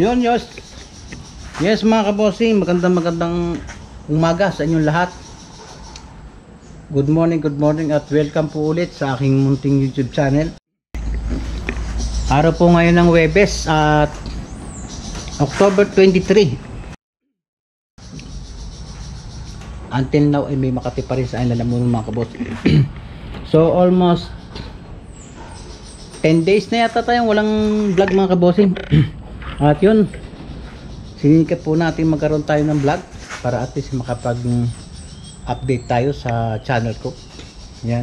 Yun, yes. Yes mga kabossing, magandang umaga sa inyong lahat. Good morning at welcome po ulit sa aking munting YouTube channel. Araw po ngayon ng Huwebes at October 23. Until now ay may Makati pa rin sa Lalamunan mga kabossing. So almost 10 days na yata tayong walang vlog mga kabossing. At yun, sinikap po natin magkaroon tayo ng vlog para at least makapag-update tayo sa channel ko. Yan.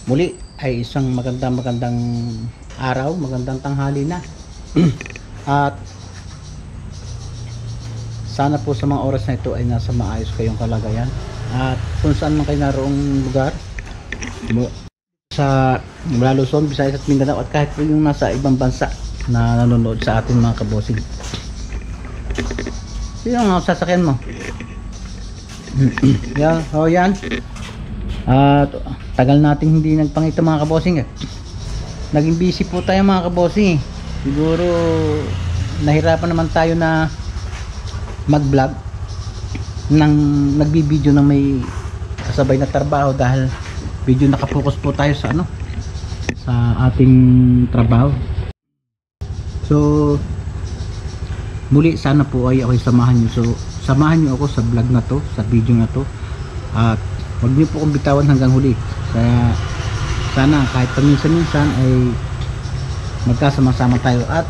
Muli ay isang magandang araw, magandang tanghali na. At sana po sa mga oras na ito ay nasa maayos kayong kalagayan. At kung saan man kayo naroong lugar, sa Luzon, Visayas at Mindanao, at kahit po yung nasa ibang bansa na nanonood sa atin mga kabossing. Sino ang sasakyan mo? Yan, yan. At tagal nating hindi nagpangita mga kabossing. Naging busy po tayo mga kabossing. Siguro nahirapan naman tayo na mag-vlog nang nagbibideo na may kasabay na trabaho, dahil video nakapokus po tayo sa sa ating trabaho. So muli sana po ay ako'y samahan nyo. So samahan nyo ako sa vlog na to, sa video na to, at huwag nyo po akong bitawan hanggang huli. Kaya sana kahit paminsan-minsan ay magkasama-sama tayo, at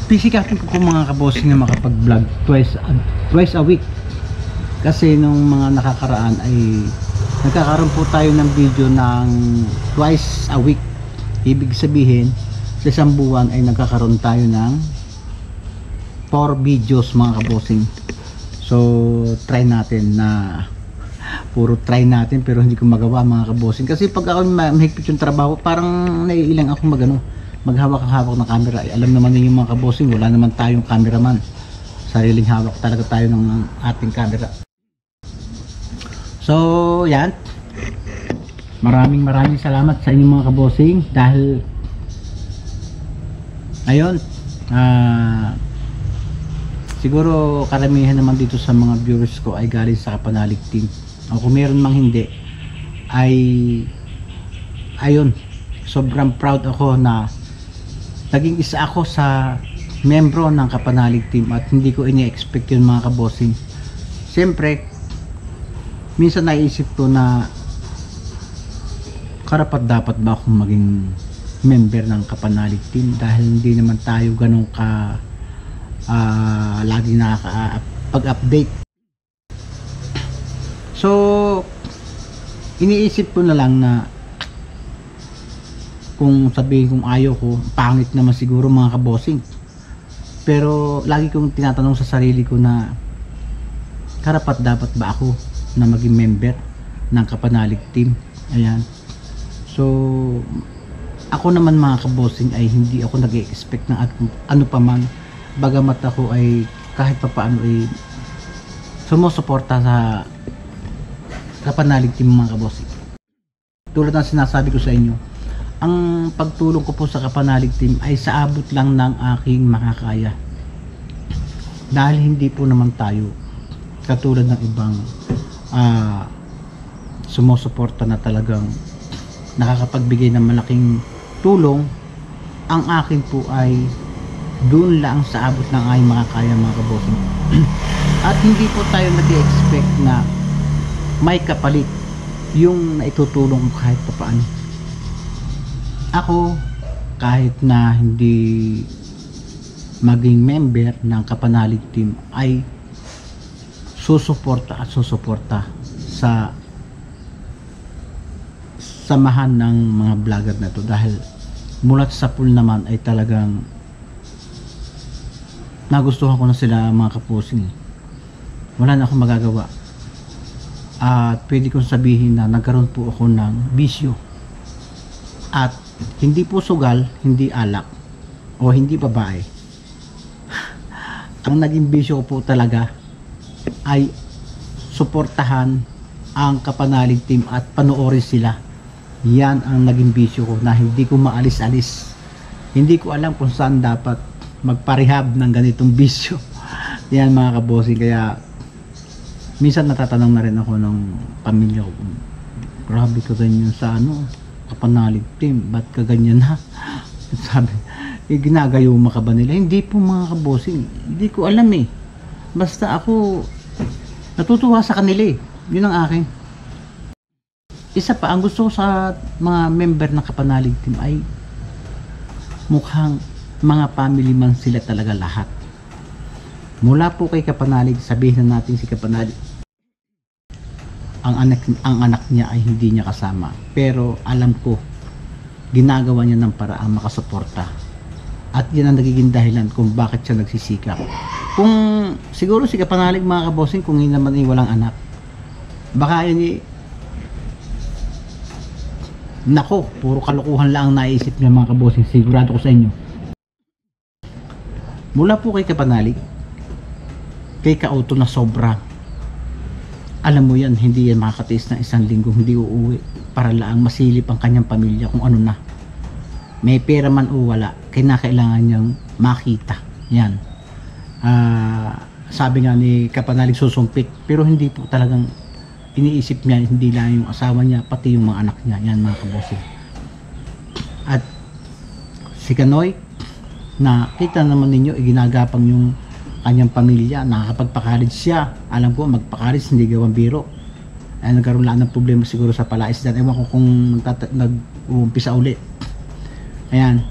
pisikapin ko po mga kabossing na makapag-vlog twice a week. Kasi nung mga nakakaraan ay nagkakaroon po tayo ng video ng twice a week. Ibig sabihin sa isang buwan ay nagkakaroon tayo ng 4 videos mga kabossing. So try natin na puro try natin, pero hindi ko magawa mga kabossing. Kasi pag ako mahigpit yung trabaho, parang naiilang ako maghawak-hawak ng camera. Ay, alam naman niyo mga kabossing, wala naman tayong cameraman. Sariling hawak talaga tayo ng ating camera. So yan, maraming salamat sa inyong mga kabossing, dahil ayun, siguro karamihan naman dito sa mga viewers ko ay galing sa Kapanalig Team, o kung meron mang hindi ay ayun, sobrang proud ako na naging isa ako sa membro ng Kapanalig Team, at hindi ko ini-expect yun mga kabossing. Siyempre minsan naisip ko na karapat dapat ba akong maging member ng Kapanalig Team, dahil hindi naman tayo ganun ka lagi nakaka-update. So iniisip ko na lang na kung sabihin kong ayaw ko, pangit naman siguro mga kabossing. Pero lagi kong tinatanong sa sarili ko na karapat dapat ba ako na maging member ng Kapanalig Team. Ayan. So ako naman mga kabossing ay hindi ako nag-expect ng ano pa man, bagamat ako ay kahit pa paano ay sumusuporta sa Kapanalig Team mga kabossing. Tulad ng sinasabi ko sa inyo, ang pagtulong ko po sa Kapanalig Team ay sa abot lang ng aking makakaya, dahil hindi po naman tayo katulad ng ibang sumusuporta na talagang nakakapagbigay ng malaking tulong. Ang akin po ay doon lang sa abot ng aking makakaya mga kabossing. At hindi po tayo nag-expect na may kapalit yung naitutulong ko kahit pa paano. Ako, kahit na hindi maging member ng Kapanalig Team, ay susuporta sa samahan ng mga vlogger na to, dahil mulat sa pool naman ay talagang nagustuhan ko na sila mga kabossing. Wala na akong magagawa, at pwede kong sabihin na nagkaroon po ako ng bisyo, at hindi po sugal, hindi alak, o hindi babae. Ang naging bisyo ko po talaga ay suportahan ang Kapanalig Team at panoorin sila. Yan ang naging bisyo ko, na hindi ko maalis-alis Hindi ko alam kung saan dapat magparehab ng ganitong bisyo. Yan mga kabossing, kaya minsan natatanong na rin ako ng pamilya ko, grabe ka ganyan sa kapanalig team, ba't ka ganyan ha? Sabi, ginagayuma ka ba nila? Hindi po mga kabossing, hindi ko alam basta ako natutuwa sa kanila yun ang akin. Isa pa, ang gusto ko sa mga member ng kapanalig team ay mukhang mga family man sila talaga lahat. Mula po kay kapanalig, sabihin na natin si kapanalig, ang anak niya ay hindi niya kasama, pero alam ko ginagawa niya ng paraang makasuporta, at yan ang nagiging dahilan kung bakit siya nagsisikap. Kung siguro si kapanalig mga kabossing, kung hindi naman walang anak, baka yun nako, puro kalokohan lang ang naisip niya mga kabossing, sigurado ko sa inyo. Mula po kay kapanalig, kay Kauto na sobra, alam mo yan, hindi yan makakatiis ng isang linggo hindi uuwi para lang masilip ang kanyang pamilya kung ano na. May pera man o wala, kinakailangan niyang makita yan. Sabi nga ni kapanalig susumpit, pero hindi po talagang iniisip niya, hindi lang yung asawa niya, pati yung mga anak niya. Yan mga kabossing. At si Kanoy, na kita naman ninyo, ginagapang yung kanyang pamilya, nakakapagpakalit siya. Alam ko, magpakalit hindi gawang biro. Ay, nagkaroon lang ng problema siguro sa palaisdan. Ewan ko kung nag-uumpisa uli. Ayan,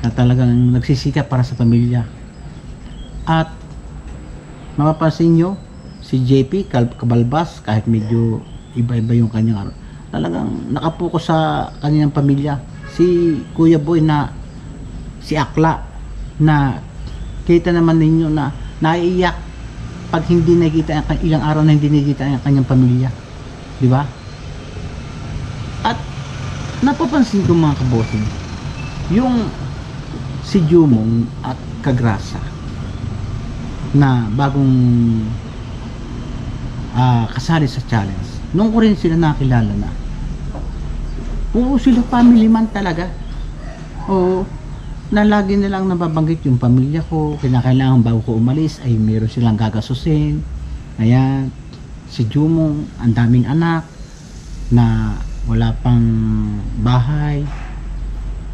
na talagang nagsisikap para sa pamilya. At mapapansin nyo, si JP Cabalbas, kahit medyo iba-iba yung kanyang talagang nakapokus sa kanyang pamilya. Si Kuya Boy na si Akla, na kita naman ninyo na naiiyak pag hindi nakikita ilang araw na hindi nakikita ang kanyang pamilya, di ba? At napapansin ko mga kabossing, yung si Jumong at Kagrasa na bagong kasali sa challenge, nung ko rin sila nakilala na puro sila family man talaga. Oo, na lagi nilang nababanggit yung pamilya ko, kinakailangan bago ko umalis ay meron silang gagasusin. Ayan, si Jumong, ang daming anak na wala pang bahay,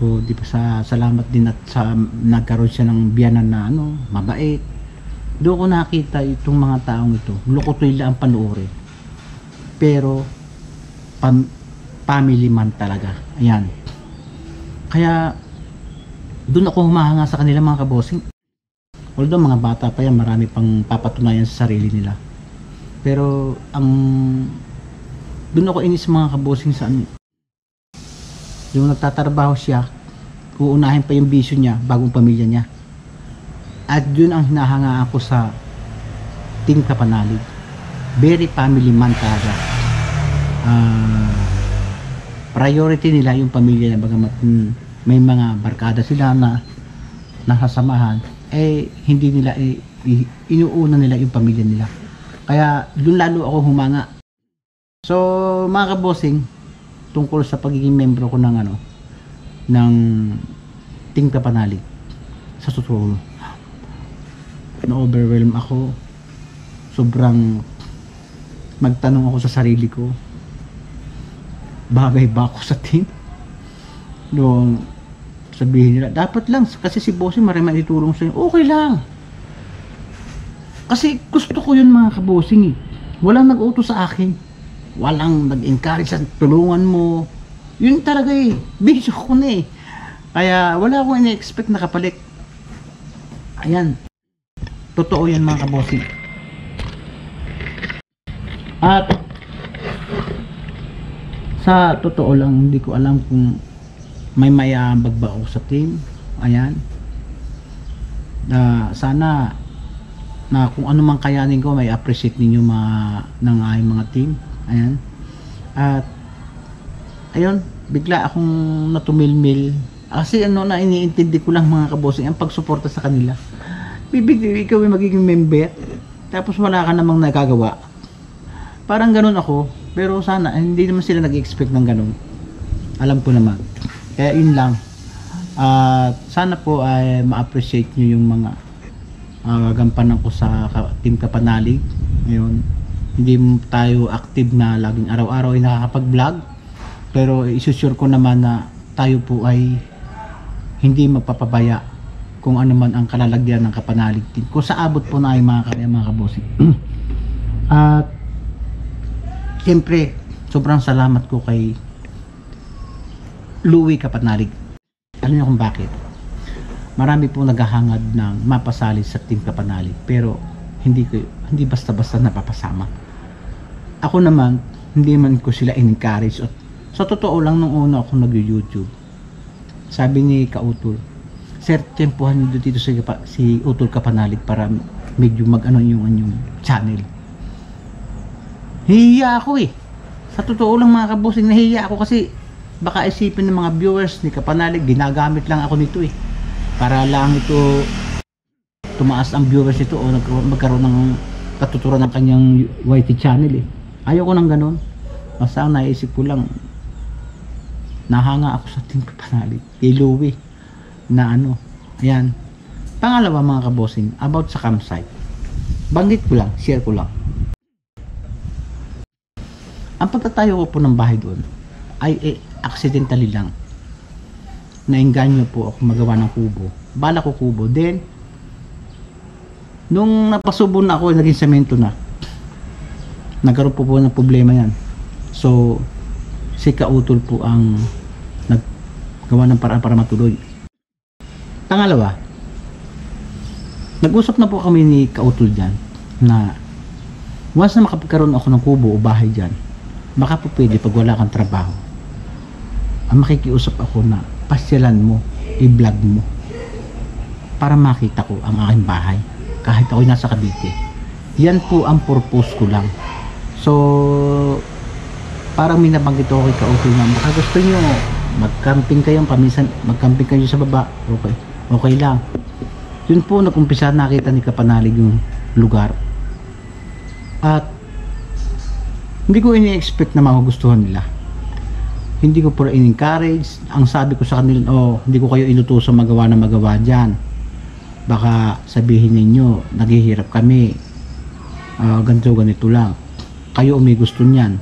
o di pa salamat din at sa nagkaroon siya ng biyanan na mabait. Doon ko nakita itong mga taong ito, lukotoy lang ang panoorin, pero family man talaga. Ayan, kaya doon ako humahanga sa kanila mga kabossing. Although mga bata pa yan, marami pang papatunayan sa sarili nila, pero doon ako inis mga kabossing sa yung nagtatrabaho siya, uunahin pa yung bisyo niya bagong pamilya niya. At yun ang hinahanga ako sa Team Kapanalig. Very family man talaga. Priority nila yung pamilya niya, bagamat may mga barkada sila na nasasamahan, hindi nila inuuna nila yung pamilya nila. Kaya doon lalo ako humanga. So mga kabossing, tungkol sa pagiging membro ko ng ng Team Kapanalig, sa totoo na-overwhelm ako. Sobrang magtanong ako sa sarili ko, bagay ba ako sa team? Noong sabihin nila, dapat lang kasi si bossing marami itulong sa'yo, okay lang. Kasi gusto ko yun mga kabossing Walang nag-utos sa akin, walang nag-encourage sa tulungan mo. Yun talaga bisyo ko na Kaya wala akong ina-expect na kapalit. Ayan, totoo yan mga kabossing. At sa totoo lang, hindi ko alam kung may mayabag ba ako sa team. Ayan, sana na kung ano man kayanin ko, may appreciate ninyo ng aking mga team. Ayan, at ayun, bigla akong natumilmil kasi na iniintindi ko lang mga kabossing ang pagsuporta sa kanila. Bibig ikaw ay magiging member tapos wala ka namang nagagawa, parang ganun ako. Pero sana hindi naman sila nag-expect ng ganun, alam ko naman. Kaya yun lang, At sana po ay ma-appreciate nyo yung mga gampanan ko sa Team Kapanalig. Ngayon, hindi tayo active na laging araw-araw ay nakakapag-vlog, pero isusure ko naman na tayo po ay hindi magpapabaya kung ano man ang kalalagyan ng Kapanalig Team, kung sa abot po na ay mga kabossing. At siyempre, sobrang salamat ko kay Louie Kapanalig. Alam niyo kung bakit? Marami po naghahangad ng mapasali sa Team Kapanalig, pero hindi basta-basta napapasama. Ako naman, hindi man ko sila encourage. Sa totoo lang, nung una ako nag-YouTube, sabi ni Kautol, "Sir, tempuhan niyo dito si Utol Kapanalig para medyo mag-ano yung channel." Hihiya ako eh. Sa totoo lang mga kabosing, nahihiya ako kasi baka isipin ng mga viewers ni Kapanalig, ginagamit lang ako nito eh, para lang ito tumaas ang viewers nito o magkaroon ng katuturan ng kanyang YT channel eh. Ayoko nang ganun. Basta ang naisip ko lang, nahanga ako sa Team Kapanalig, Louie, na ano, ayan. Pangalawa mga kabosing, about sa campsite, banggit ko lang, share ko lang. Ang pagtatayo ko po ng bahay doon ay accidentally lang. Naengganyo po ako magawa ng kubo. Bala ko kubo. Then, nung napasubo na ako, naging semento na. Nagkaroon po ng problema yan. So, si Kautol po ang naggawa ng paraan para matuloy. Pangalawa, nag-usap na po kami ni Kautol dyan na once na makapagkaroon ako ng kubo o bahay dyan, baka po pwede pag wala kang trabaho, ang makikiusap ako na pasyalan mo, i-vlog mo para makita ko ang aking bahay kahit ako'y nasa Cavite. Yan po ang purpose ko lang. So, parang minabanggit ako kay Kautol na baka gusto nyo mag-camping kayo paminsan, mag-camping kayo sa baba, okay lang. Yun po, nag-umpisa nakita ni Kapanalig yung lugar, at hindi ko ini-expect na magugustuhan nila. Hindi ko po in-encourage. Ang sabi ko sa kanila, hindi ko kayo inutusan magawa na magawa dyan. Baka sabihin ninyo, naghihirap kami, ganito lang. Kayo may gusto niyan.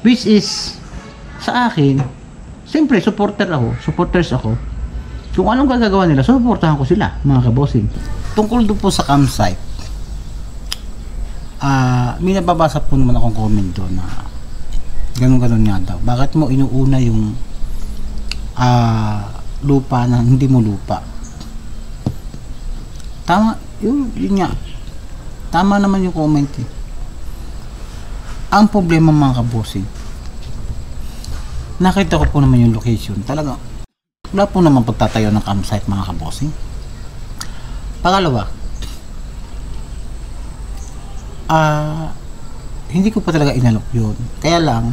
Which is, sa akin, siyempre, supporters ako. Kung anong gagagawa nila, supportahan ko sila, mga kabosing. Tungkol doon po sa campsite, may nababasa po naman akong comment doon na ganun nga daw. Bakit mo inuuna yung lupa na hindi mo lupa? Tama, yun nga. Tama naman yung comment eh. Ang problema mga kabosing, nakita ko po naman yung location. Talaga, wala po naman pagtatayo ng campsite mga kabosing. Pangalawa, hindi ko pa talaga inalok yun. Kaya lang,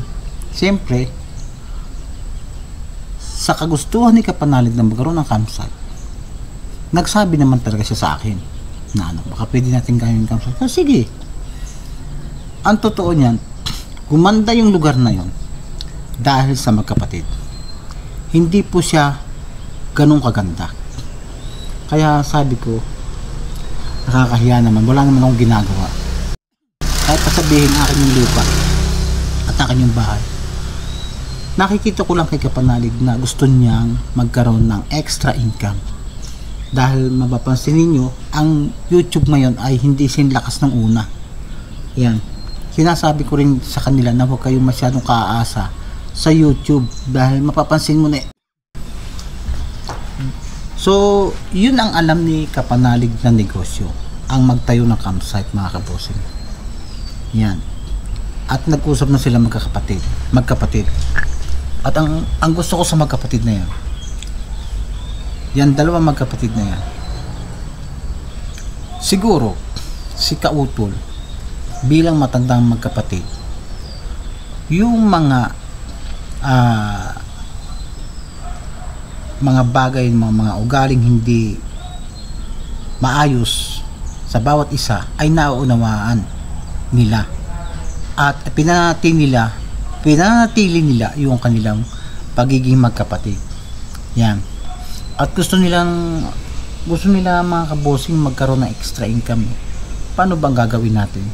siyempre, sa kagustuhan ni Kapanalig na magkaroon ng campsite, nagsabi naman talaga siya sa akin na baka pwede natin gawin yung campsite. Sige. Ang totoo niyan, gumanda yung lugar na yon dahil sa magkapatid. Hindi po siya ganun kaganda. Kaya sabi ko, nakakahiya naman, wala naman akong ginagawa. Kahit pasabihin akin yung lupa at akin yung bahay, nakikita ko lang kay Kapanalig na gusto niyang magkaroon ng extra income. Dahil mapapansin ninyo, ang YouTube ngayon ay hindi sinlakas ng una. Yan, sinasabi ko rin sa kanila na huwag kayong masyadong kaasa sa YouTube dahil mapapansin mo na so yun ang alam ni Kapanalig na negosyo, ang magtayo ng campsite mga kabosing. Yan, at nag-usap na sila magkapatid. At ang gusto ko sa magkapatid na yan, dalawang magkapatid na yan, siguro si Kautol bilang matandang magkapatid, yung mga bagay, mga ugaling hindi maayos sa bawat isa ay nauunawaan nila at pinanatili nila yung kanilang pagiging magkapatid. Yan. At gusto nila mga kabosing magkaroon ng extra income. Paano bang gagawin natin?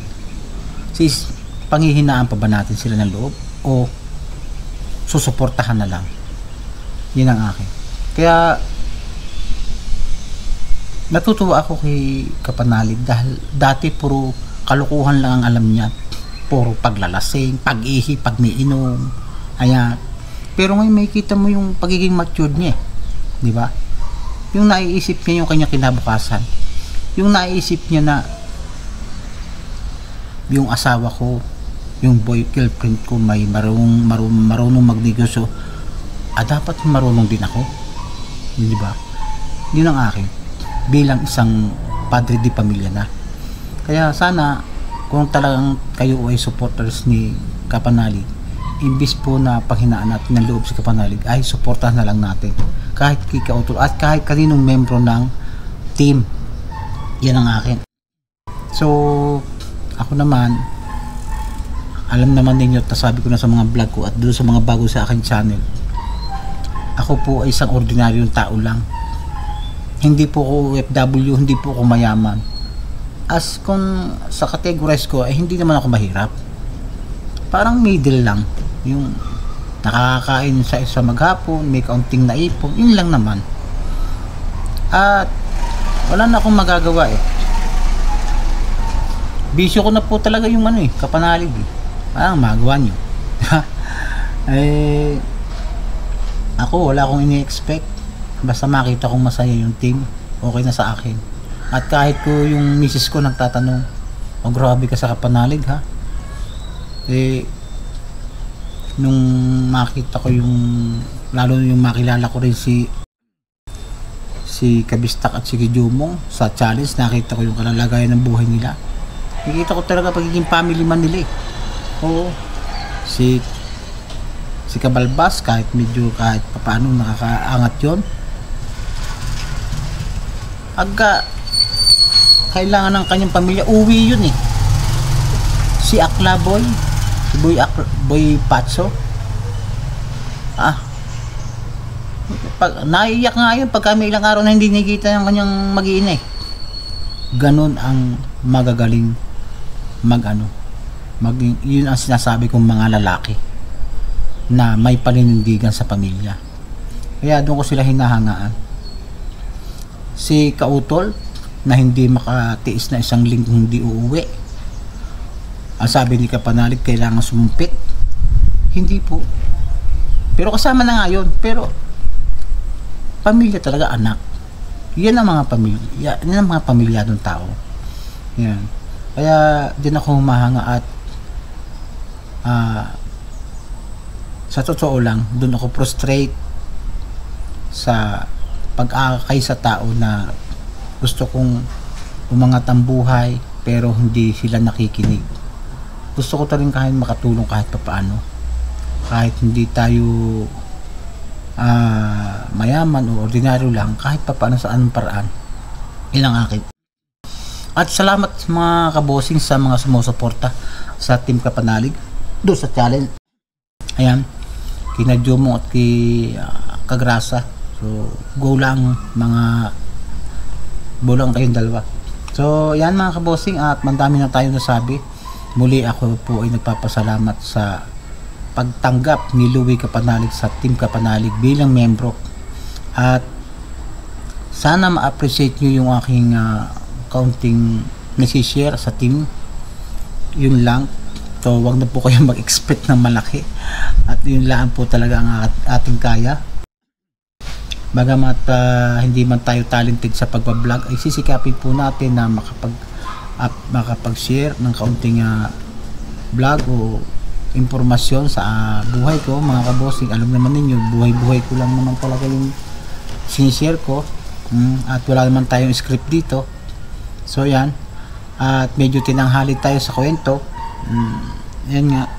Sis, panghihinaan pa ba natin sila ng loob o susuportahan na lang? Yun ang akin. Kaya natutuwa ako kay Kapanalig dahil dati puro kalukuhan lang ang alam niya, puro paglalasing, pag-ihi, pag-miinom, ayan. Pero ngayon may kita mo yung pagiging matured niya, di ba? Yung naiisip niya yung kanya kinabukasan, yung naiisip niya na yung asawa ko, yung girlfriend ko may marunong magnegosyo, dapat marunong din ako, di ba? Yun ang akin bilang isang padre di pamilya na. Kaya sana kung talagang kayo ay supporters ni Kapanalig, imbis po na panghinaan natin ng loob si Kapanalig, ay suportahan na lang natin kahit kay Kautol at kahit kaninong membro ng team. Yan ang akin. So ako naman, alam naman ninyo, sabi ko na sa mga vlog ko at doon sa mga bago sa akin channel, ako po ay isang ordinaryong tao lang. Hindi po ako OFW, hindi po ako mayaman. As kung sa categorize ko, ay hindi naman ako mahirap. Parang middle lang. Yung nakakakain sa isa maghapon, may kaunting naipon, yun lang naman. At wala na akong magagawa eh. Bisyo ko na po talaga yung Kapanalig eh. Parang magawa nyo. Eh, ako wala akong ini-expect. Basta makita kong masaya yung team, okay na sa akin. At kahit ko yung misis ko nagtatanong, oh grabe ka sa Kapanalig ha, eh nung makita ko yung, lalo yung makilala ko rin si Kabistak at si Jumong sa challenge, nakita ko yung kalalagayan ng buhay nila. Nakita ko talaga pagiging family man nila eh. Oo, si Kabalbas, kahit paano nakakaangat yon, agka kailangan ng kanyang pamilya, uwi yun eh. Si Akla Boy, si Boy Patso, naiiyak nga yun pagka may ilang araw na hindi nakikita yung kanyang mag-iina eh. Ganon ang magagaling yun ang sinasabi kong mga lalaki na may paninindigan sa pamilya. Kaya doon ko sila hinahangaan. Si Kautol na hindi makatiis na isang linggo hindi uuwi, ang sabi ni Kapanalig kailangan sumumpit, hindi po, pero kasama na nga yun. Pero pamilya talaga, anak, yan ang mga pamilya, yan ang mga pamilyadong tao yan. Kaya din ako humahanga at sa totoo lang, doon ako frustrate sa pag-aakay sa tao na gusto kong umangat ang buhay pero hindi sila nakikinig. Gusto ko rin kahit makatulong kahit paano, kahit hindi tayo mayaman o ordinaryo lang, kahit paano sa anong paraan. Ilang akin. At salamat mga kabosing sa mga sumusuporta sa Team Kapanalig doon sa challenge. Ayan, kina Jumong at kay Kagrasa. So go lang bulang kayong dalawa. So yan mga kabosing, at mandami na tayo nasabi. Muli ako po ay nagpapasalamat sa pagtanggap ni Louie Kapanalig sa Team Kapanalig bilang membro. At sana ma-appreciate nyo yung aking kaunting nasi-share sa team. Yun lang. So wag na po kayo mag-expect ng malaki. At yun lang po talaga ang ating kaya. Bagamat hindi man tayo talented sa pagbablog, ay sisikapin po natin na makapag-share ng kaunting vlog o impormasyon sa buhay ko mga kabosing. Alam naman ninyo, buhay-buhay ko lang naman talaga yung sinishare ko, at wala naman tayong script dito. So yan, at medyo tinanghali tayo sa kwento. Yan nga,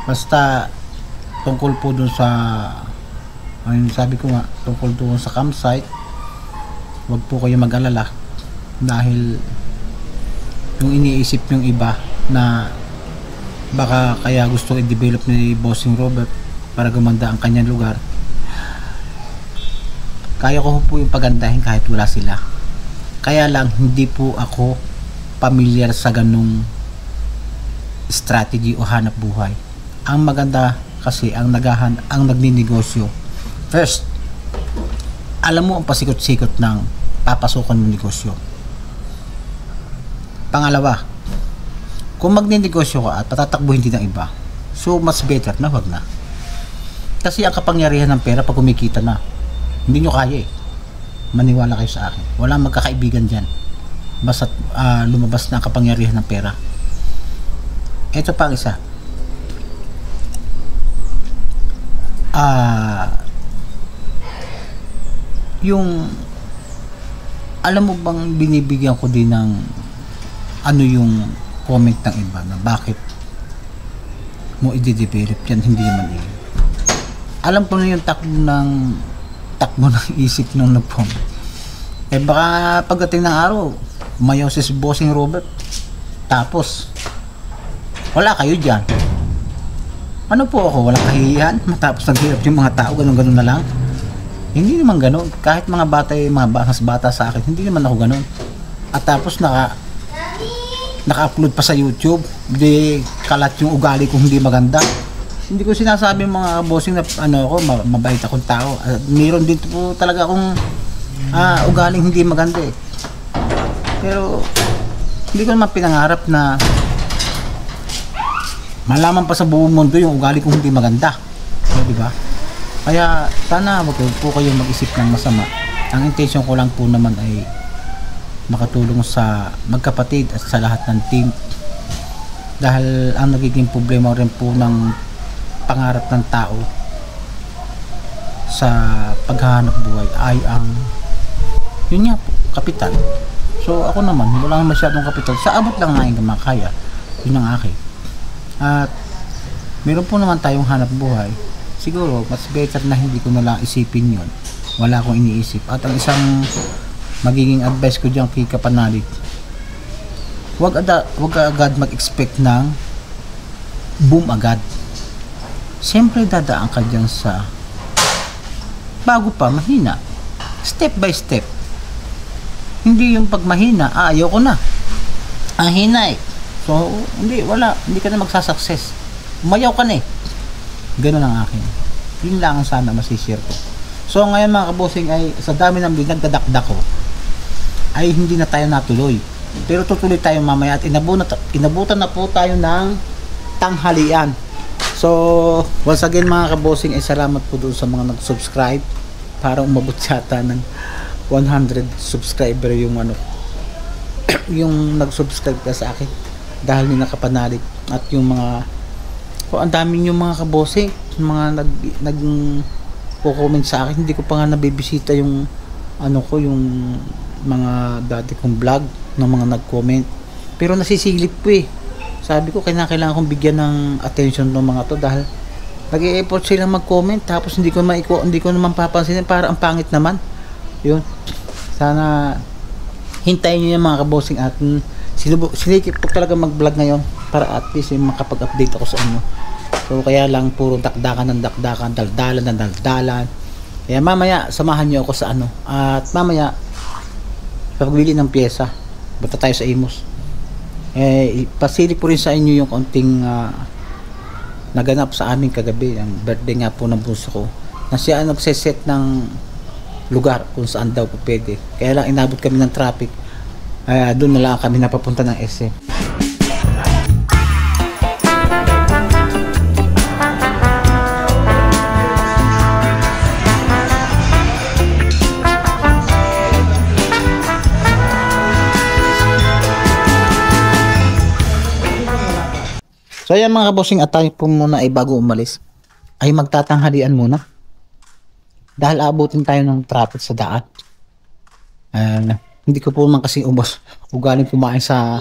basta tungkol po dun sa sabi ko nga, tungkol doon sa campsite, wag po kayo mag-alala dahil yung iniisip yung iba na baka kaya gusto i-develop ni Bossing Robert para gumanda ang kanyang lugar, Kaya ko po yung pagandahin kahit wala sila. Kaya lang hindi po ako familiar sa ganung strategy o hanap buhay. Ang maganda kasi ang nagninegosyo, first, alam mo ang pasikot-sikot ng papasukan ng negosyo. Pangalawa, kung magninegosyo ka at patatakbuhin din ng iba, so mas better na wag na. Kasi ang kapangyarihan ng pera pag kumikita na, hindi nyo kaya eh. Maniwala kayo sa akin, walang magkakaibigan dyan basta lumabas na ang kapangyarihan ng pera. Ito pa ang isa, yung alam mo bang binibigyan ko din ng ano yung comment ng iba na bakit mo i-develop yan, hindi naman eh. Alam ko na yung takbo ng isip nung nagpong eh baka pagdating ng araw mayaw si Bossing Robert tapos wala kayo dyan. Ano po ako, walang kahihiyan matapos naghirap yung mga tao, ganun na lang. Hindi naman ganun, kahit mga bata sa akin, hindi naman ako ganun. At tapos naka-upload pa sa YouTube, di kalat yung ugali ko hindi maganda. Hindi ko sinasabi mga bossing na mabait akong tao. Meron din po talaga akong ugaling hindi maganda eh. Pero hindi ko naman pinangarap na malaman pa sa buong mundo yung ugali kong hindi maganda. Di ba? Kaya sana wag po kayong mag-isip ng masama. Ang intention ko lang po naman ay makatulong sa magkapatid at sa lahat ng team. Dahil ang nagiging problema rin po ng pangarap ng tao sa paghahanap buhay ay ang yun nga po, kapital. So ako naman, wala masyadong kapital. Sa abot lang nga yung makaya. Yun ang akin. At meron po naman tayong hanap buhay. Siguro mas better na hindi ko na lang isipin yun, wala akong iniisip. At ang isang magiging advice ko dyan kay kapanalig, wag agad mag-expect ng boom agad. Siyempre dadaan ka dyan sa bago pa mahina, step by step. Hindi yung pag mahina ayoko na, ang hina eh, so hindi ka na magsasucess, umayaw ka na eh. Ganun ang akin. Yun lang ang sana masishare ko. So ngayon mga kabosing ay sa dami ng nagdadakdak ko ay hindi na tayo natuloy. Pero tutuloy tayo mamaya at inabutan na po tayo ng tanghalian. So once again mga kabosing ay salamat po doon sa mga nag-subscribe para umabot yata ng 100 subscriber yung yung nag-subscribe ka sa akin dahil ni nakapanalig at yung mga ang dami yung mga kabose, mga nag-comment sa akin. Hindi ko pa nga nabibisita yung yung mga dati kong vlog ng mga nag-comment. Pero nasisilip po eh. Sabi ko kailangan kong bigyan ng attention ng mga to dahil nag-e-effort silang mag-comment tapos hindi ko naman papansinin, para ang pangit naman. Yun. Sana hintayin niyo yung mga kabosing at sinikip ko talaga mag-vlog ngayon para at least makapag-update ako sa inyo. So kaya lang puro daldalan, kaya mamaya samahan niyo ako sa at mamaya pagbili ng pyesa bata tayo sa Imus. Pasilip po rin sa inyo yung konting naganap sa amin kagabi, ang birthday nga po ng bunso ko, na siya nagseset ng lugar kung saan daw po pwede, kaya lang inabot kami ng traffic. Doon na lang kami napapunta ng SM. So ayan mga kabosing, at tayo po muna ay bago umalis ay magtatanghalian muna dahil abutin tayo ng traffic sa daan. Hindi ko po naman kasi ugaling kumain sa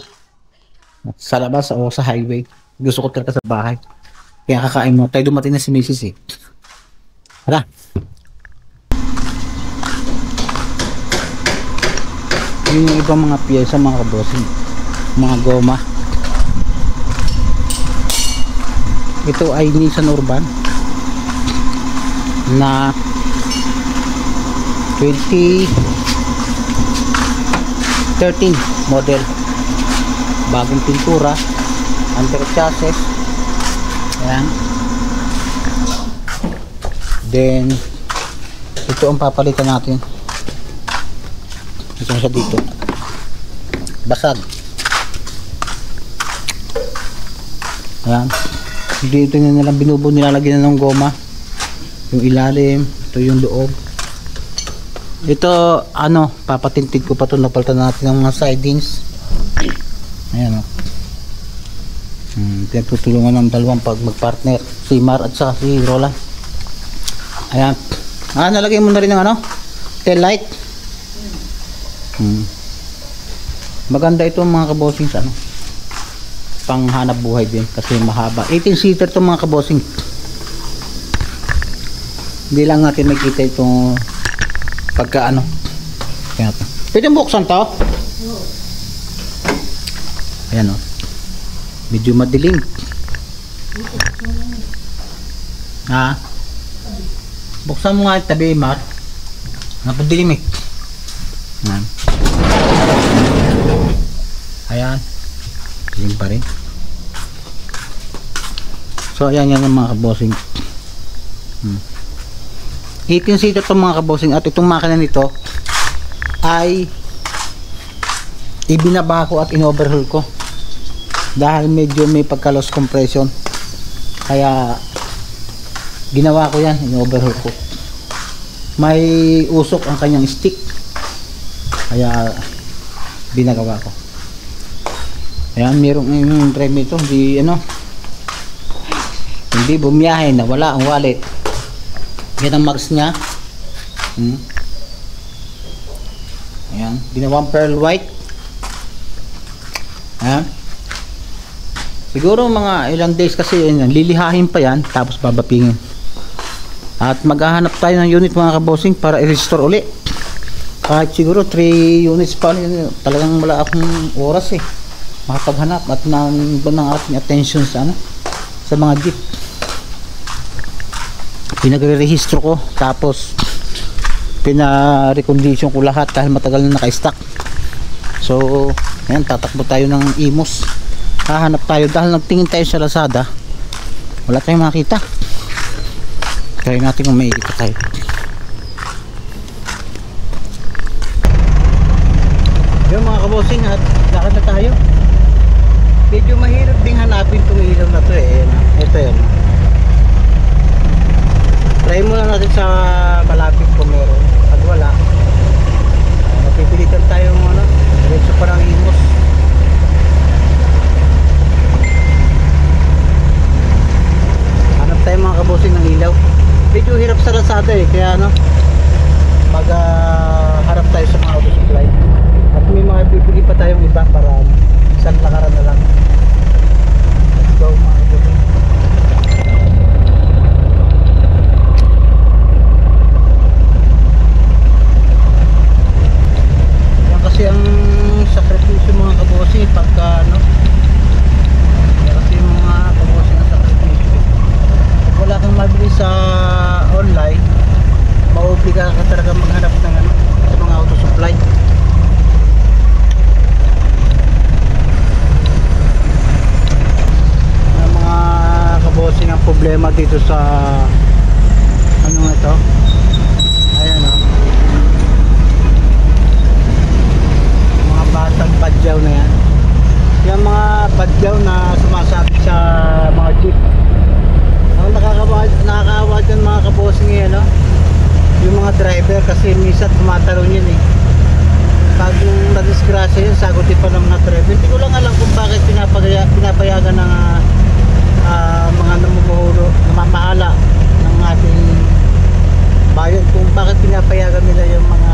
labas o sa highway. Gusto ko talaga sa bahay. Kaya kakain mo. Tayo dumating na si Mrs. eh. Hala. Yun yung ibang mga piyesa mga kabosing. Mga goma. Ito ay Nissan Urban na 2013 model, bagong pintura, under chassis. Ayan. Then ito ang papalitan natin. Ito sa dito, basag. Ayan. Dito na nilang binubuo, nilalagyan na ng goma yung ilalim. Ito yung loob. Ito ano, papatintig ko pa ito. Napalitan natin ng mga sidings. Ayan o. Pinagtutulungan ng dalawang pag magpartner, si Mar at saka si Roland. Ayan. Nalagay mo na rin ng ano, tail light. Maganda ito mga kabosing sa ano, pang hanap buhay din kasi mahaba. 18-seater to mga kabosing. Hindi lang natin makita itong pagka ano. Kaya ito. Pwede buksan to? Ayan o. Medyo madilim. Ha? Buksan mo nga tabi, Mar. Napadilim eh. Ayan. Ayan. Dilim pa rin. So ayan yan mga kabosing. 18-seater itong mga kabosing. At itong makina nito ay ibinaba ko at in-overhaul ko dahil medyo may pagka-loss compression, kaya ginawa ko yan, in-overhaul ko. May usok ang kanyang stick, kaya binagawa ko. Ayan, mayroong drive ito, hindi bumiyahe, nawala ang wallet. Yan ang marks nya. Ayan, ginawang pearl white. Ayan. Siguro mga ilang days kasi yan, lilihahin pa yan, tapos babapingin. At maghahanap tayo ng unit mga kabosing para i-restore uli. Kahit siguro 3 units pa, talagang wala akong oras makapaghanap at nandun ang ating attention sa ano, sa mga jeep. Pinagre-rehistro ko, tapos pina-recondition ko lahat dahil matagal na naka-stock. So ayan, tatakbo tayo ng Imos. Hahanap tayo dahil nagtingin tayo sa Lazada, wala tayong makita. Try natin kung may ikita tayo. Yung mga kabosing, at lakad na tayo. Medyo mahirap ding hanapin itong ilaw na to ito yun. Try muna natin sa malapit kung meron. Pag wala, napipilitan tayong diretso pa ng Imos. Hanap tayo mga kabosing ng ilaw. Medyo hirap sa Lazada kaya pag harap tayo sa mga auto supply. At may mga bibili pa tayong iba para isang lakaran na lang. Let's go mga kabosing. Yan kasi ang sakripisyo mga kabosing pagka yan kasi yung mga kabosing ang sakripisyo. Pag wala kang mabili sa online, mauobliga ka talaga maghanap ng sa mga auto supply. Mga kabosing ang problema dito sa ito, ayan mga batang badyaw na yan, yung mga badyaw na sumasabit sa mga jeep. Ang nakakawa dyan mga kabosing yung mga driver, kasi minsan tumatalon yun pag nadisgrasya yun, sagutin pa ng mga driver. Hindi ko lang alam kung bakit pinapayagan ng mga namumuhulo, namamahala ng ating bayan, kung bakit pinapayagan nila yung mga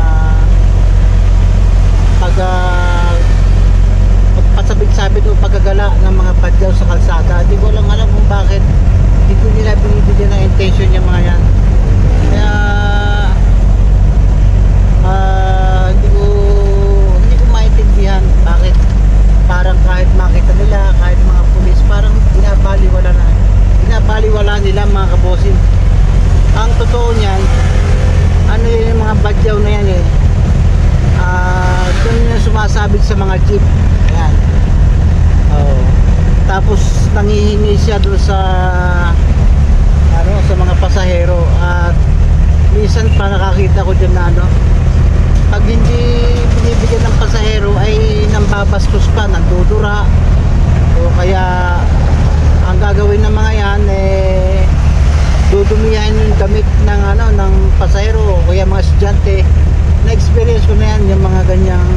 pagsabit-sabit o paggagala ng mga badyaw sa kalsada. Hindi ko lang alam kung bakit hindi ko nila binibigyan ng intention yung mga yan. Kaya hindi ko maintindihan bakit parang kahit makita nila, kahit mga pulis, parang binabaliwala nila mga kabosing. Ang totoo niyan, yung mga badyaw na yan, mga jeep. Ayan. Oh. Tapos nangihingi siya doon sa sa mga pasahero, at minsan pa nakakita ko dyan na pag hindi binibigyan ng pasahero ay nambabastos pa, nandudura, o kaya ang gagawin ng mga yan dudumihan yung damit ng ng pasahero o kaya mga estudyante. Na-experience ko na yan, yung mga ganyang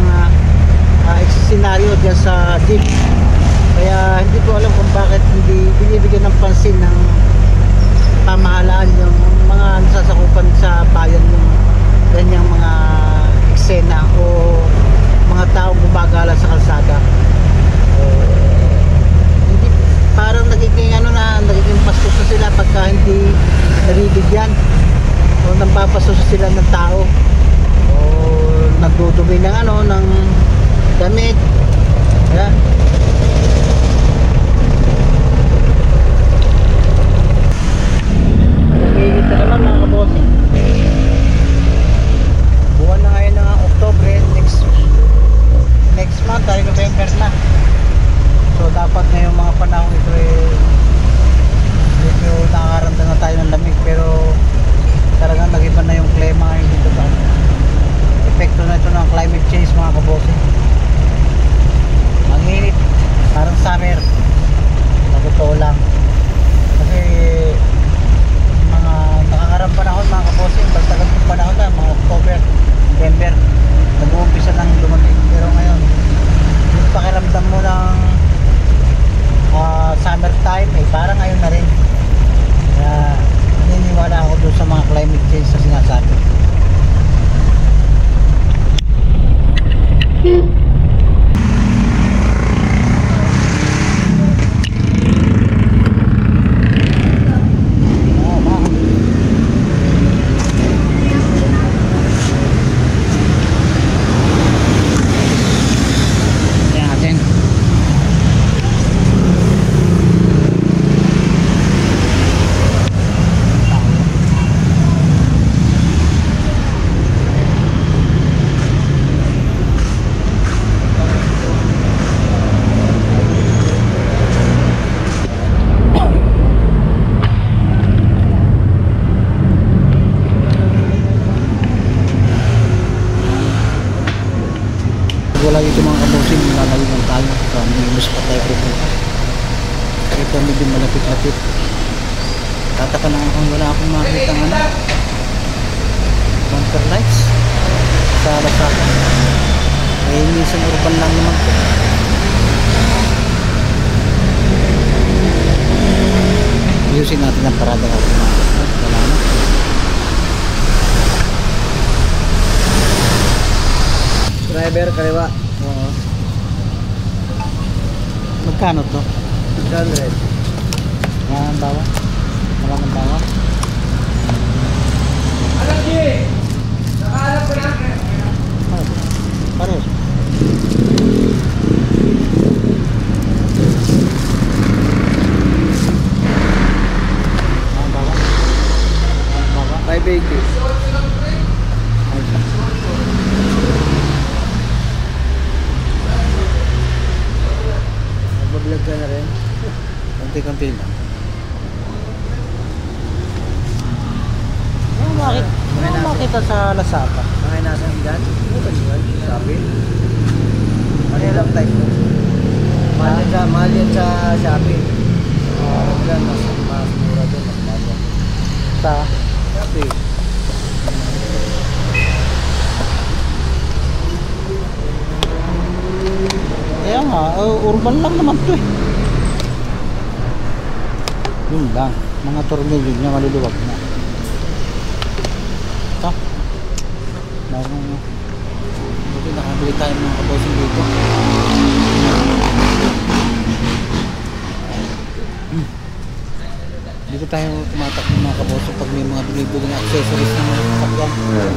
scenario dyan sa jeep. Kaya hindi ko alam kung bakit hindi binibigyan ng pansin ng pamahalaan yung mga nasasakupan sa bayan yung ganyang mga eksena o mga taong gumagala sa kalsada. Hindi, parang nagiging nagiging pastos na sila pagka hindi nabibigyan o nambapastos sila ng tao o nagdudumi ng ng damit. Ayan. Ito naman mga kabossing, buwan na ngayon ng Oktobre, next month ay November na. So dapat ngayong mga panahon ito medyo nakakaramdam na tayo ng lamig, pero talagang nag-iba na yung klima ngayon dito sa epekto na ito ng climate change mga kabossing. Ang init, parang summer sa totoo lang, kasi nakakarang panahon mga kabossing, pagtagal ng panahon na mga October, November nag-uumpisa ng lumamig, pero ngayon yung pakiramdam mo ng summer time parang ngayon na rin. Kaya naniniwala ako doon sa mga climate change na sinasabi. Wala dito mga kabossing, lalayo lang tayo. So, may pa tayo pupunta. Ito medyo malapit-lapit. Tataka lang kung wala akong makita bumper lights sa Lasaka. Minsan urban lang naman po. Ayusin natin ang parada natin. Wala na. Driver, kaliwa. Oo. Magkano to? 100. Maraming bawa? Maraming bawa? Alam niyo! Nakaalap ko lang! Pares. Maraming bawa? Maraming bawa? 580. Vlog ka na rin. Konti-konti lang. Ano makita sa Lasaka? Mga nasa hinggan? Sabi? Manilang type mo. Mahal yan sa Shopee. Yan, mas mura doon. Mas mahal yan. Sa? Shopee. Kaya nga, urban lang naman to yun lang, mga tornilyo niya maluluwag na ito buti nakabili tayo mga kabossing dito. Dito tayo tumatak ng mga kabossing pag may mga binibili na accessories ng mga kasakyan.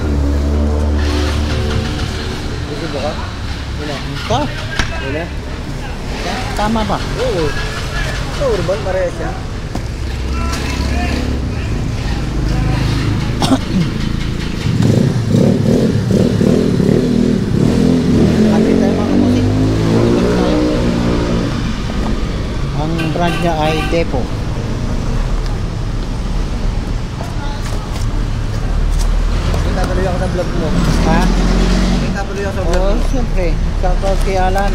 Dito ba ka? Wala. Ito? Wala. Tama ba? Oo. Ito urban parehas yan. Kapit tayo mga kabossing. brand niya ay Depo. Tatuloy ako sa vlog mo. Ha? Tatuloy ako sa vlog Oo, mo. siyempre. Shoutout kay Alan.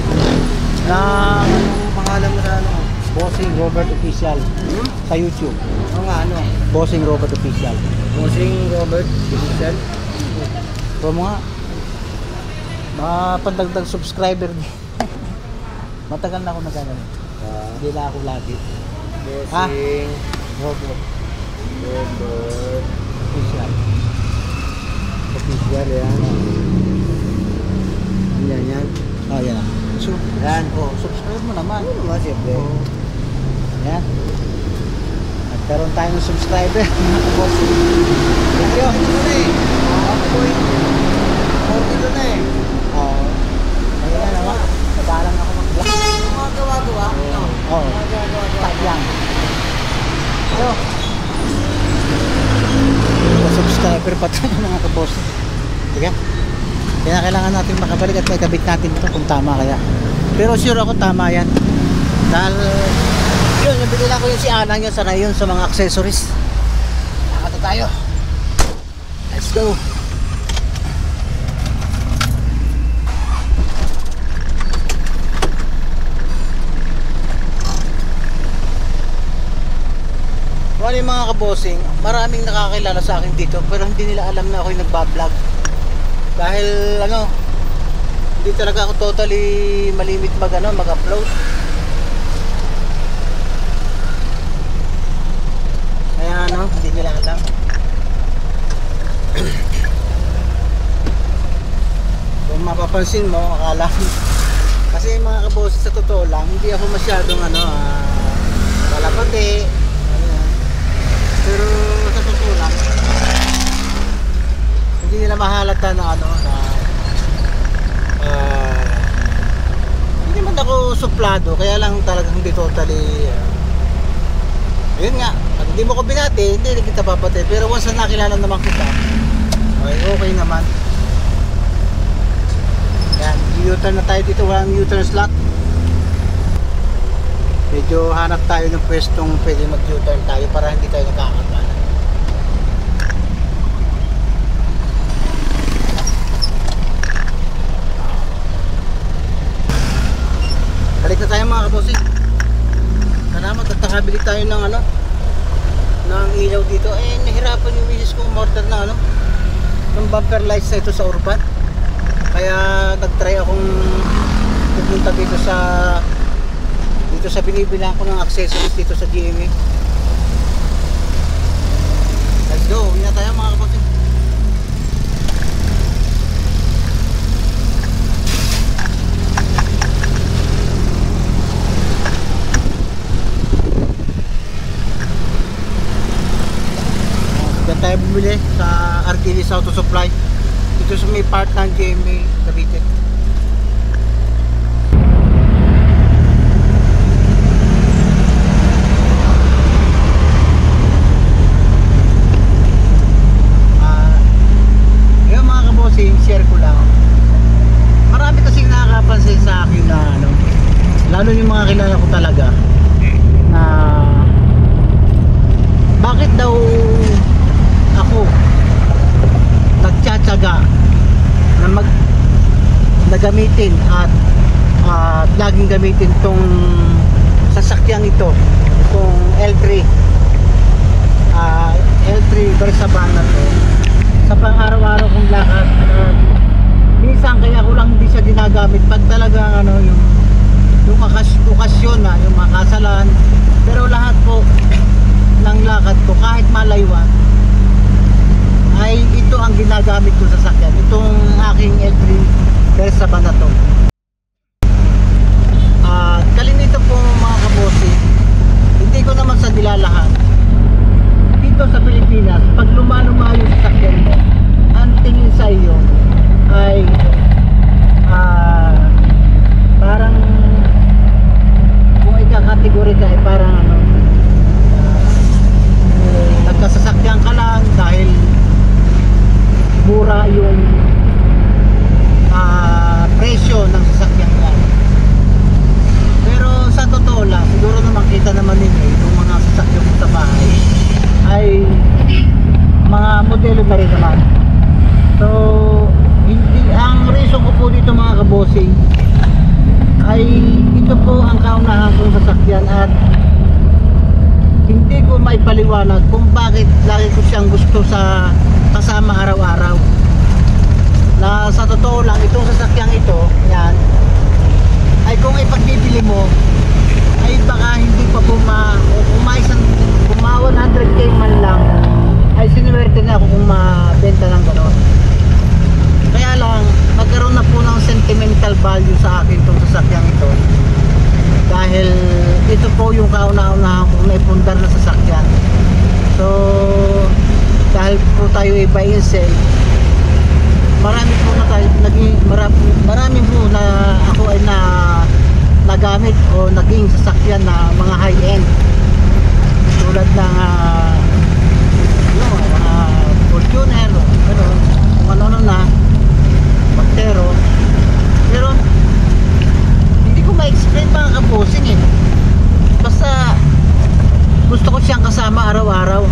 Na Anong pangalan mo sa ano? Bossing Robert Official sa YouTube. Oo nga, ano? Bossing Robert Official. Bossing Robert Official. So mga pandagdag subscriber din. Matagal na ako nagano. Hindi na ako lagi. Bossing Robert Robert Official. Official, yan. Yan. Oh, yan. So, Yan. oh, subscribe mo naman. Ano nga, siyempre. Oh. Yan. Nagkaroon tayo ng subscriber. Mga bossing. Thank you. Ito na eh. Boy. 40 na eh. Oo. Ayun na naman. Nagalang ako mag-vlog. Mga gawa-gawa. Oo. Mga gawa-gawa. Takyang. Ito. Subscriber pa tayo mga kaboss. Sige. Kaya kailangan natin makabalik at may kabit natin ito kung tama kaya. Pero sure ako tama yan. Dahil yun, yung binila ko yung si Alang yun sana yun sa mga accessories. Nakata tayo. Let's go. Ano yung mga kabosing, maraming nakakilala sa akin dito pero hindi nila alam na ako'y nagbablog. Dahil ano, hindi talaga ako totally malimit mag-upload. Kaya ano, hindi nila alam. Kung mapapansin mo, akala kasi mga kabosing sa totoo lang, hindi ako masyadong kalapati. Pero sa totoo lang, hindi nila mahalata na hindi naman ako suplado, kaya lang talagang hindi totally yun nga, pag hindi mo ko binati, hindi kita papatay. Pero once na nakilala naman kita, okay naman. Yan, U-turn na tayo dito, walang U-turn slot. Medyo hanap tayo ng pwestong pwede mag-U-turn tayo para hindi tayo nagkakabala. Balik na tayo mga kabosing. Salamat at nakabili tayo ng ng ilaw dito. Nahirapan yung misis ko umorder ng ng bumper lights na ito sa Urban. Kaya nag-try akong pupunta dito sa binibilang ko ng accessories dito sa GMA. Let's go, uwi na tayo mga kapatid. Diyan tayo bumili sa Arquilis Auto Supply dito sa may part ng GMA Cavite. Share ko lang. Marami kasing nakakapansin sa akin na lalo yung mga kilala ko talaga na bakit daw ako nagtsatsaga na gamitin at laging gamitin tong sasakyang ito, itong L3 Versaban na to sa pang-araw-araw kong lakad. Minsan kaya ko lang hindi siya ginagamit pag talaga yung okasyon na, yung makasalan. Pero lahat po ng lakad ko kahit malaywan ay ito ang ginagamit ko sa sakyan, itong aking L3 Versaban na to. Kalimitan po mga kabosi, hindi ko naman sa nilalahan dito sa Pilipinas, pag lumalumayo sa sakyan mo, ang tingin sa iyo ay parang kung ikakategori ka ay parang nagkasasakyan ka lang dahil mura yung presyo ko maipaliwanag kung bakit lagi ko siyang gusto sa kasama araw-araw. Na sa totoo lang, itong sasakyang ito, yan, ay kung ipagbibili mo, ay baka hindi pa kuma 100k man lang, ay sinuwerte na ako kung mabenta ng gano'n. Kaya lang, nagkaroon na po ng sentimental value sa akin itong sasakyang ito. Dahil ito po yung kauna-unahan kong naipundar na sasakyan. So, dahil po tayo buy and sell, marami po na tayo, marami po na ako ay nagamit o naging sasakyan na mga high-end. Tulad ng mga Fortuner, kung ano na, Montero. Pero hindi ko ma-explain mga kabosing eh. Basta gusto ko siyang kasama araw-araw.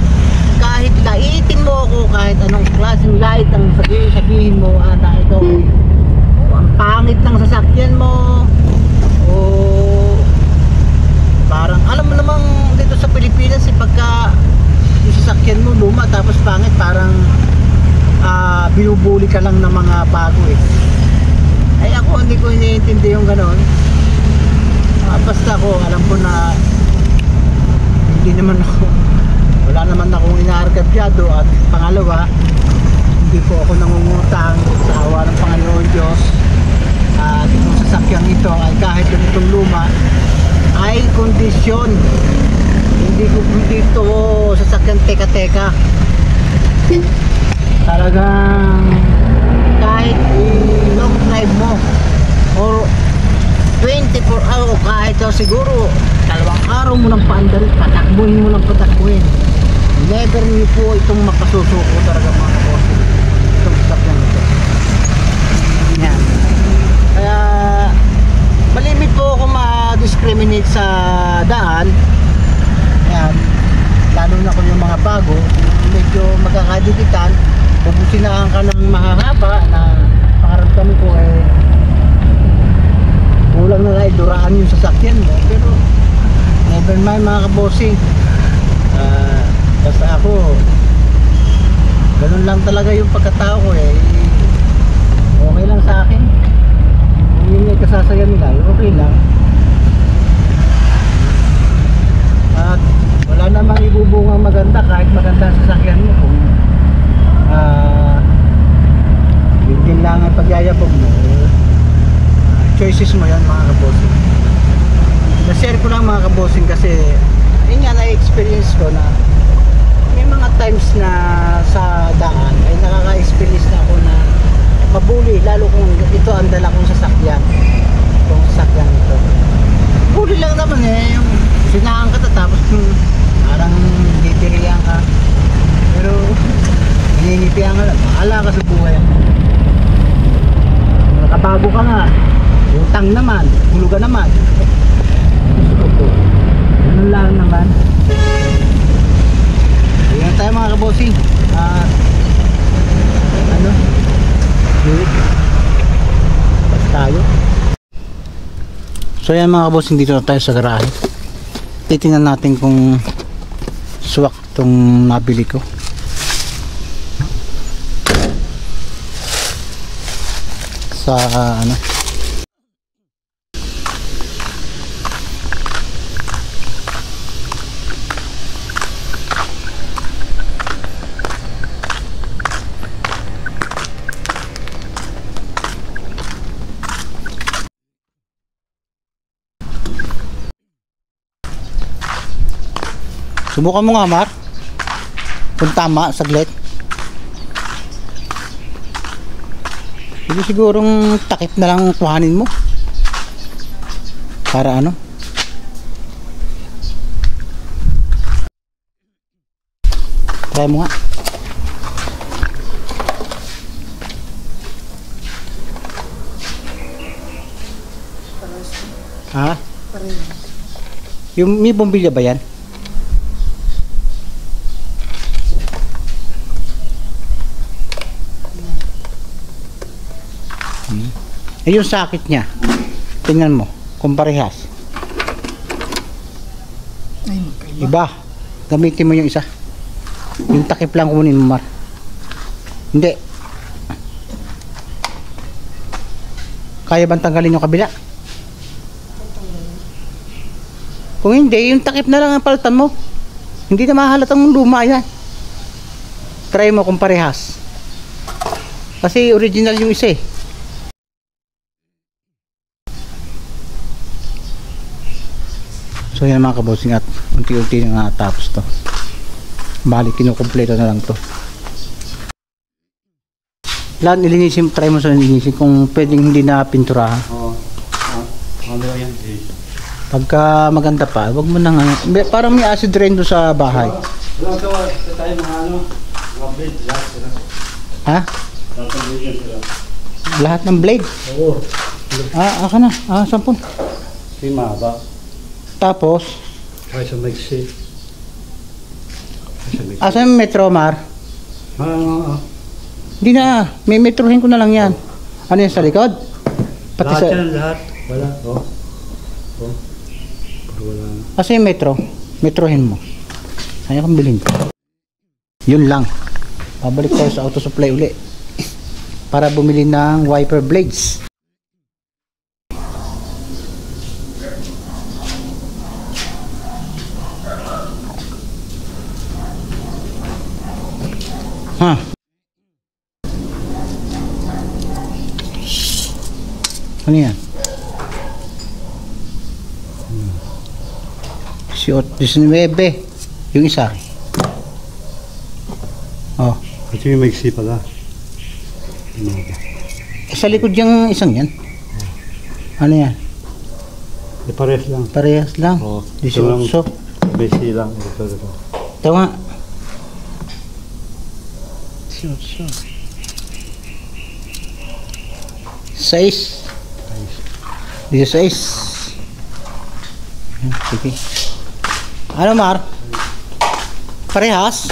Kahit laitin mo ako, kahit anong klaseng lait ang sabihin mo, na ito, ang pangit ng sasakyan mo, o parang alam mo namang dito sa Pilipinas pagka yung sasakyan mo luma tapos pangit, parang binubuli ka lang ng mga bago eh. Ay ako hindi ko iniintindi yung ganon. Basta ako alam ko na hindi naman ako, wala naman akong inaargabyado, at pangalawa, hindi po ako nangungutang sa awa ng Panginoon Diyos. At itong sasakyang ito ay kahit itong luma ay kondisyon. Hindi ito sasakyan teka-teka. Talagang kahit long drive mo or 24 hours, kahit siguro 2 araw mo ng paandar, patakbuhin mo ng patakbuhin, never nyo po itong makasusuko talaga mga boss, itong sasakyan ito. Yan. Kaya malimit po ako ma-discriminate sa daan. Yan. Lalo na kung yung mga bago, medyo magkakadikitan, bubusinahan ka ng mahahaba na pakaramdam ko kulang na lang duraan yung sasakyan mo. Pero never mind mga kabossing. Basta ako, ganun lang talaga yung pagkatao ko okay lang sa akin. Kung yun yung kasasayan nila, okay lang. At wala namang ibubungang maganda kahit maganda ang sasakyan mo. Kung yun lang ang pagyayabog mo, choices mo yan mga kabossing. Na-share ko lang mga kabossing kasi yun nga na-experience ko na may mga times na sa daan ay nakaka-experience na ako na mabuli, lalo kung ito ang dala kong sasakyan, itong sasakyan ito. Buli lang naman yung sinahan ka tapos parang ditiriyan ka, pero hiningipian ka lang, maala ka sa buhay. Nakabago ka nga, utang naman, hulugan naman. Ganun lang naman. Ayan tayo mga kabossing. Basta tayo. So ayan mga kabossing, dito na tayo sa garahe. Titingnan natin kung swak tong nabili ko. Sa subukan mo nga Mar kung tama, saglit. Hindi sigurong takip na lang kuhanin mo para try mo nga. Ha? Yung may bombilya ba yan? Yung sakit niya, tingnan mo kung parehas. Iba, Gamitin mo yung isa. Yung takip lang kunin mo, Mar. Hindi. Kaya bang tanggalin yung kabila? Kung hindi, yung takip na lang ang palitan mo. Hindi na mahalatang luma yan. Try mo kung parehas. Kasi original yung isa eh. So yan mga kabosing, at unti-unti na natapos to. Balik kinukumpleto na lang to. Lahat nilinisin, try mo sa nilinisin kung pwedeng hindi na pinturahan. Oo. Ano yan? Pagka maganda pa, wag mo nang parang may acid rain doon sa bahay. Wala ito, tayo mga ano, mga blade, lahat sila. Ha? Tatagyan sila. Lahat ng blade. Oo. Aka na. 10. Si Maba. Tapos, Ay, sa Mexi. asan yung metro, Mar? Hindi na, may metrohin ko na lang yan. Ano yan sa likod? Pati Lahat sa... yan, lahat. Wala. Oh. Oh. Pero wala. Asa yung metro? Metrohin mo. Ayaw kong bilhin ko. Yun lang. Pabalik tayo sa auto supply uli. Para bumili ng wiper blades. Ha? Ano yan? 19. Yung isa. Oh. Ito yung Mexi pala. Sa likod yung isang yan. Ano yan? Pares lang. Parehas lang. Oo. 18. Mexi lang. Ito. Ito nga. 18. 6. 16. Yan, sige. Ano, Mar? Parehas?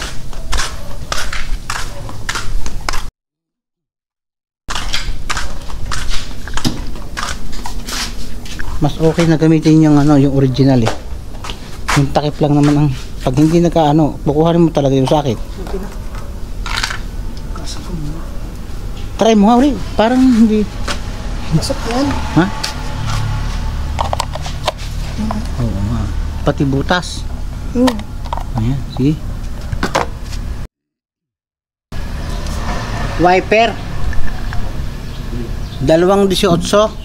Mas okay na gamitin yung ano, yung original eh. Yung takip lang naman ang pag hindi nagka kukuhanin mo talaga yung sakit. Try mo ha, ulit. Parang hindi. Masok yan. Ha? Oo nga. Pati butas. Ayan, sige. Wiper. 2.18.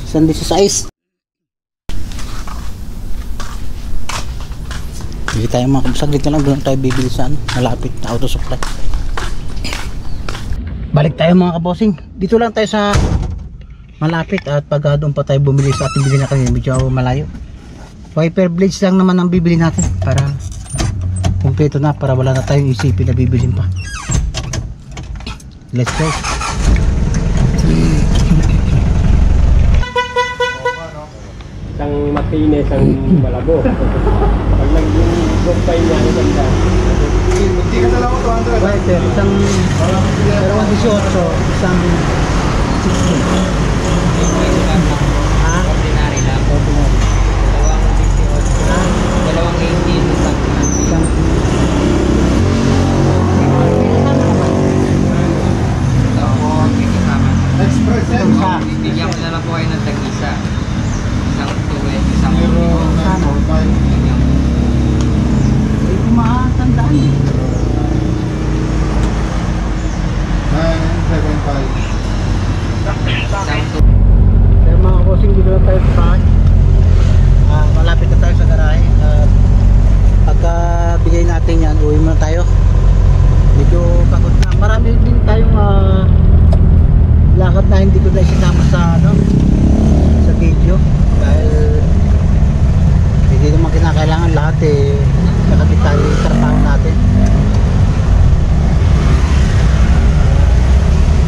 1.16. Hindi tayo makapasaglit na lang. Doon tayo bibili sa malapit na auto supply. Balik tayo mga kabosing. Dito lang tayo sa malapit at pag doon pa tayo bumili sa ating bili na kanina medyo malayo. Wiper blades lang naman ang bibili natin para kumpleto na, para wala na tayong isipin na bibilin pa. Let's go. Isang makinis, isang malabo. Pag nag-gompay niya, isang ka. Hindi ka na lang ako 200. Wiper, isang 2.18, isang 16. Ha? Ordinary lang. Ordinary. Dalawang 18. Isang Opo, kikisama. Express yan. isa. Bigyan ko na lang po kayo ng tag-isa. Isang 2, isang Pero, 4. ano, Bigyan ko. Hindi ko makatandaan eh. 975. Isang 2. Pero mga kabosing, dito lang tayo sa bahay. Malapit na tayo sa garahe. Pagka bigay natin yan, uwi muna tayo. Medyo pagod na. Marami din tayong lakad na hindi ko na isinama sa sa video. Dahil hindi naman kinakailangan lahat eh. Nakabit tayo yung trabaho natin.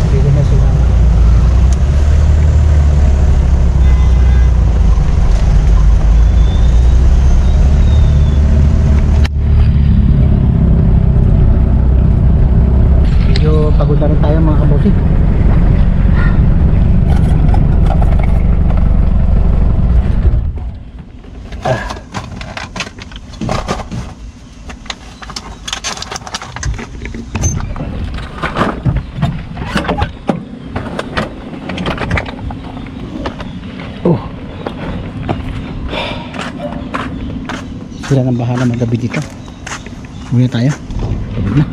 Hindi ko na sinama. Pagod na rin tayo mga kabosing. sila ng bahala magabi dito. Muna tayo. Pagod na.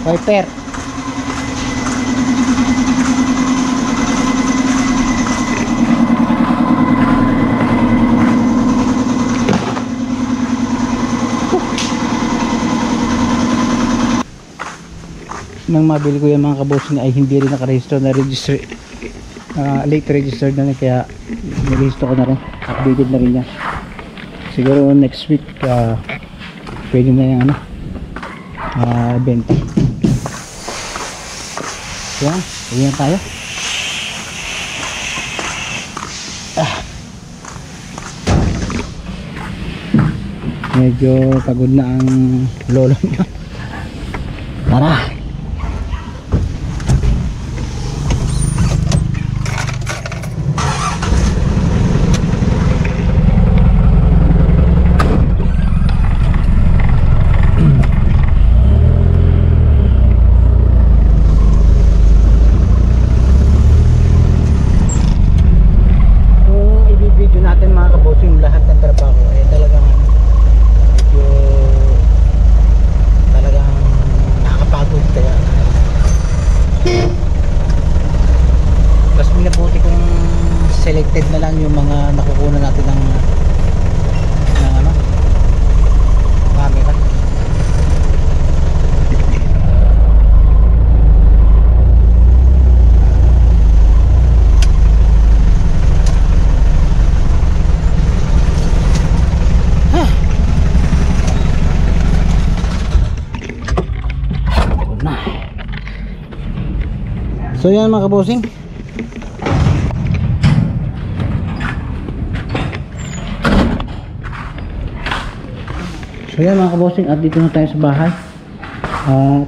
Wiper. Nang mabili ko yan mga kabosing ay hindi rin nakaregister na register, late registered na rin, kaya niregister ko na rin, updated na rin yan. Siguro next week pwede na yung ano, benta. Yan, uwi na tayo. Medyo pagod na ang lolo niya. Tara. Selected na lang yung mga nakukuha natin ng ano, camera. So yan mga kabosing, so yan mga kabosing, at dito na tayo sa bahay. At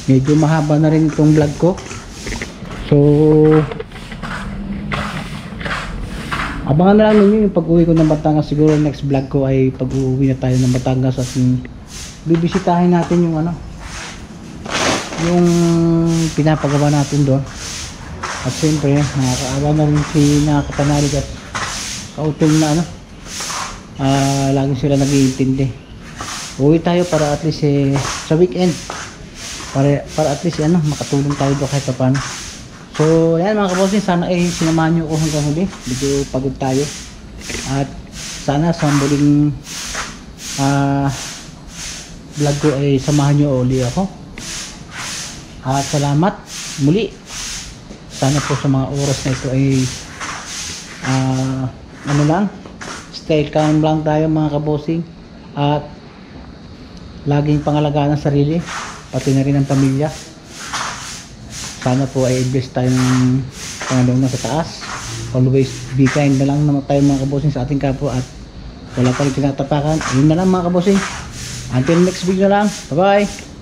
medyo mahaba na rin itong vlog ko. So abangan na lang ninyo yung pag-uwi ko ng Batangas. Siguro next vlog ko ay pag-uwi na tayo ng Batangas at bibisitahin natin yung ano, yung pinapagawa natin doon. At siyempre nakakaawa na rin si nakakapanalig at kautil na ano, lagi sila nag-iintindi. Uwi tayo para at least sa weekend, para at least ano, makatulong tayo doon kahit paano. So yan mga kabosing, sana ay sinamahan nyo ko hanggang huli. Medyo pagod tayo, at sana sa muling vlog ko ay samahan nyo uli ako. At salamat muli. Sana po sa mga oras na ito ay ano lang, stay calm lang tayo mga kabosing, at laging pangalagaan ang sarili, pati na rin ang pamilya. Sana po ay bless tayo ng Panginoon na sa taas. Always be kind na lang naman tayo mga kabosing sa ating kapwa, at wala tayong tinatapakan. Ayun na lang mga kabosing, until next video lang, bye bye.